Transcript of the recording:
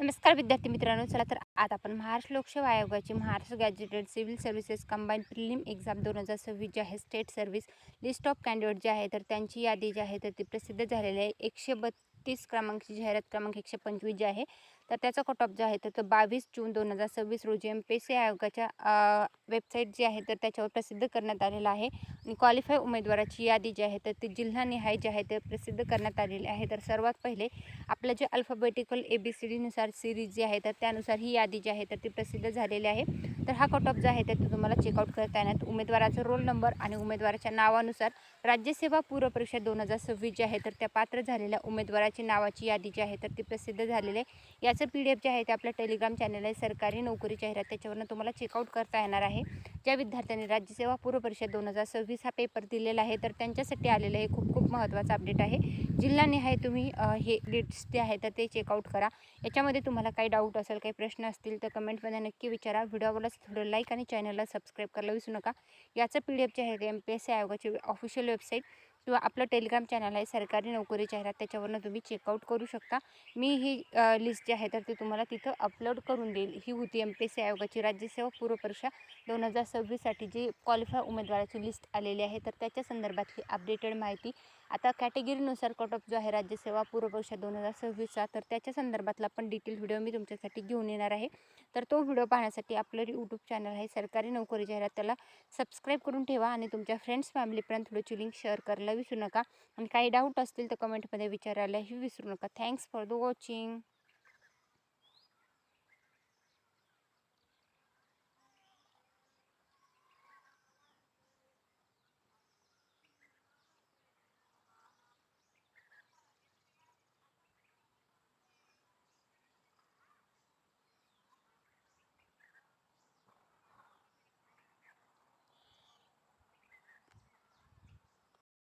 नमस्कार विद्यार्थी मित्रांनो, चला तर आता आपण महाराष्ट्र लोकसेवा आयोगाची Maharashtra gazetted civil services combine prelim exam 2026 जे आहे state service list of candidate जे आहे तर त्यांची यादी जी आहे तर ती प्रसिद्ध झालेली आहे. 132 क्रमांकची जाहिरात क्रमांक 125 जे आहे तर त्याचा कट ऑफ जो आहे तर तो 22 जून 2026 रोजी MPSC आयोगाच्या वेबसाईट जी आहे तर त्याच्यावर प्रसिद्ध करण्यात आलेला आहे. आणि क्वालिफाय उमेदवाराची यादी जी आहे तर ती जिल्हानिहाय जी आहे ते प्रसिद्ध करण्यात आलेली आहे. तर सर्वात पहिले आपलं जे अल्फाबेटिकल ABCDनुसार सिरीज जी आहे तर त्यानुसार ही यादी जी आहे तर ती प्रसिद्ध झालेली आहे. तर हा कट ऑफ जो आहे तर तो तुम्हाला चेकआउट करता येणार. उमेदवाराचा रोल नंबर आणि उमेदवाराच्या नावानुसार राज्यसेवा पूर्व परीक्षा 2026 जी आहे तर त्या पात्र झालेल्या उमेदवाराची नावाची यादी जी आहे तर ती प्रसिद्ध झालेली आहे. याचं PDF जे आहे ते आपल्या टेलिग्राम चॅनल आहे सरकारी नोकरी जाहिरात, त्याच्यावरून तुम्हाला चेकआउट करता येणार आहे. ज्या विद्यार्थ्यांनी राज्यसेवा पूर्व परीक्षा 2026 हा पेपर दिलेला आहे तर त्यांच्यासाठी आलेलं हे खूप महत्त्वाचं अपडेट आहे. जिल्हानिहाय तुम्ही हे लिस्ट जे आहे तर ते चेकआउट करा. याच्यामध्ये तुम्हाला काही डाऊट असेल, काही प्रश्न असतील तर कमेंटमध्ये नक्की विचारा. व्हिडिओला थोडं लाईक आणि चॅनलला सबस्क्राईब करायला विसरू नका. याचं PDF जे आहे ते MPSC आयोगाची ऑफिशियल वेबसाईट किंवा आपलं टेलिग्राम चॅनल आहे सरकारी नोकरी जाहिरात, त्याच्यावरून तुम्ही चेकआउट करू शकता. मी ही लिस्ट जी आहे तर ती तुम्हाला तिथं अपलोड करून देईल. ही होती MPSC आयोगाची राज्यसेवा पूर्व परीक्षा 2026साठी जी क्वालिफाय उमेदवाराची लिस्ट आलेली आहे तर त्याच्या संदर्भातली अपडेटेड माहिती. आता कॅटेगरीनुसार कट ऑफ जो आहे राज्यसेवा पूर्व परीक्षा 2026चा तर त्याच्या संदर्भातला पण डिटेल व्हिडिओ मी तुमच्यासाठी घेऊन येणार आहे. तर तो व्हिडिओ पाहण्यासाठी आपलं यूट्यूब चॅनल आहे सरकारी नोकरी जाहिरात, त्याला सबस्क्राईब करून ठेवा आणि तुमच्या फ्रेंड्स फॅमिलीपर्यंत व्हिडिओची लिंक शेअर करायला विसरू नका. आणि काही डाऊट असतील तर कमेंटमध्ये विचारायलाही विसरू नका. Thanks for the watching.